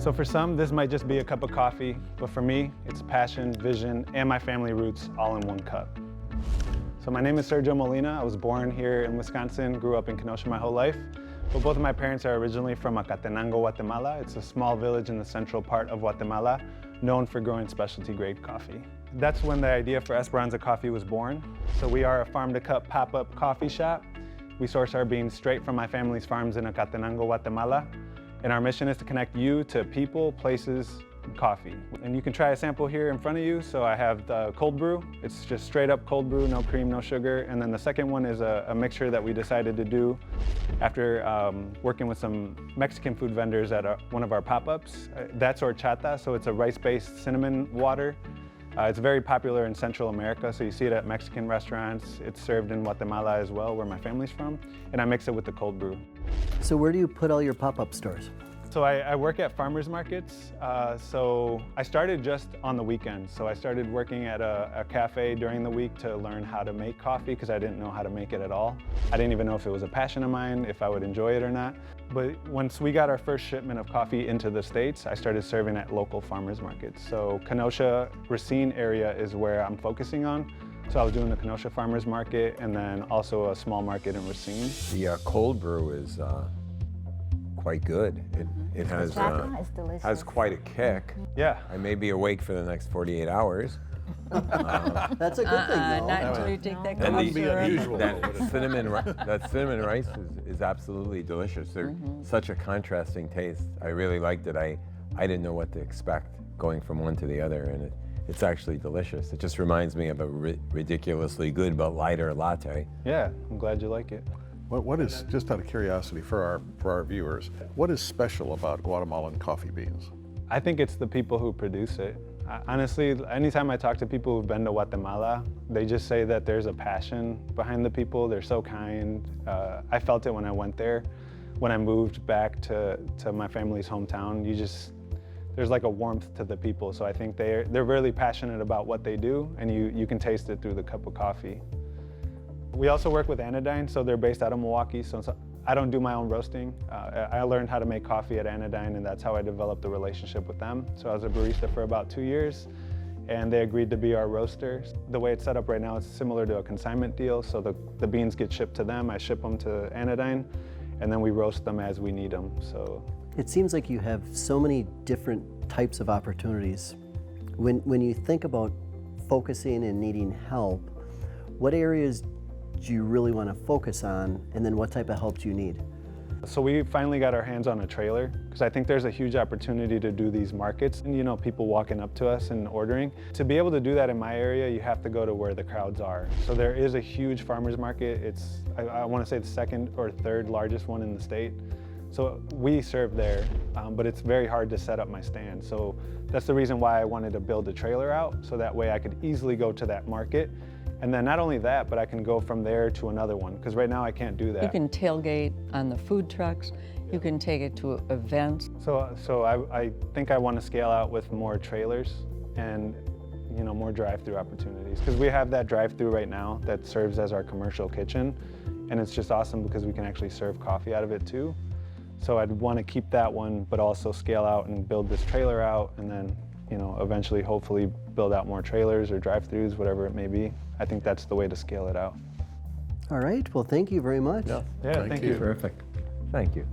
So for some, this might just be a cup of coffee, but for me, it's passion, vision, and my family roots all in one cup. So my name is Sergio Molina. I was born here in Wisconsin, grew up in Kenosha my whole life. But both of my parents are originally from Acatenango, Guatemala. It's a small village in the central part of Guatemala, known for growing specialty grade coffee. That's when the idea for Esperanza Coffee was born. So we are a farm-to-cup pop-up coffee shop. We source our beans straight from my family's farms in Acatenango, Guatemala. And our mission is to connect you to people, places, and coffee. And you can try a sample here in front of you. So I have the cold brew. It's just straight up cold brew, no cream, no sugar. And then the second one is a mixture that we decided to do after working with some Mexican food vendors at one of our pop-ups. That's horchata, so it's a rice-based cinnamon water. It's very popular in Central America, so you see it at Mexican restaurants. It's served in Guatemala as well, where my family's from, and I mix it with the cold brew. So where do you put all your pop-up stores? So I work at farmers markets. So I started just on the weekends. So I started working at a cafe during the week to learn how to make coffee because I didn't know how to make it at all. I didn't even know if it was a passion of mine, if I would enjoy it or not. But once we got our first shipment of coffee into the States, I started serving at local farmers markets. So Kenosha, Racine area is where I'm focusing on. So I was doing the Kenosha Farmers Market and then also a small market in Racine. The cold brew is quite good. It has quite a kick. Yeah. I may be awake for the next 48 hours. That's a good thing, though. Not until you take that And coffee. that cinnamon rice is absolutely delicious. They're such a contrasting taste. I really liked it. I didn't know what to expect going from one to the other, and it's actually delicious. It just reminds me of a ridiculously good but lighter latte. Yeah, I'm glad you like it. What is, just out of curiosity for our viewers, what is special about Guatemalan coffee beans? I think it's the people who produce it. Honestly, anytime I talk to people who've been to Guatemala, they just say that there's a passion behind the people. They're so kind. I felt it when I went there. When I moved back to my family's hometown, there's like a warmth to the people. So I think they're really passionate about what they do, and you can taste it through the cup of coffee. We also work with Anodyne, so they're based out of Milwaukee. So I don't do my own roasting. I learned how to make coffee at Anodyne, and that's how I developed the relationship with them. So I was a barista for about 2 years, and they agreed to be our roaster. The way it's set up right now, it's similar to a consignment deal. So the beans get shipped to them, I ship them to Anodyne, and then we roast them as we need them. So It seems like you have so many different types of opportunities. When you think about focusing and needing help, what areas do you really want to focus on, and then what type of help do you need? So we finally got our hands on a trailer because I think there's a huge opportunity to do these markets and people walking up to us and ordering. To be able to do that in my area, you have to go to where the crowds are. So there is a huge farmers market. It's, I want to say, the second or third largest one in the state. So we serve there, but it's very hard to set up my stand. So that's the reason why I wanted to build a trailer out, so that way I could easily go to that market. And then not only that, but I can go from there to another one, because right now I can't do that. You can tailgate on the food trucks. You can take it to events. So I think I want to scale out with more trailers and more drive-through opportunities, because we have that drive-through right now that serves as our commercial kitchen, and it's just awesome because we can actually serve coffee out of it too. So I'd want to keep that one, but also scale out and build this trailer out, and then eventually hopefully build out more trailers or drive-throughs, whatever it may be. I think that's the way to scale it out. All right, well, thank you very much. Yeah, Yeah, thank you. Terrific. Thank you.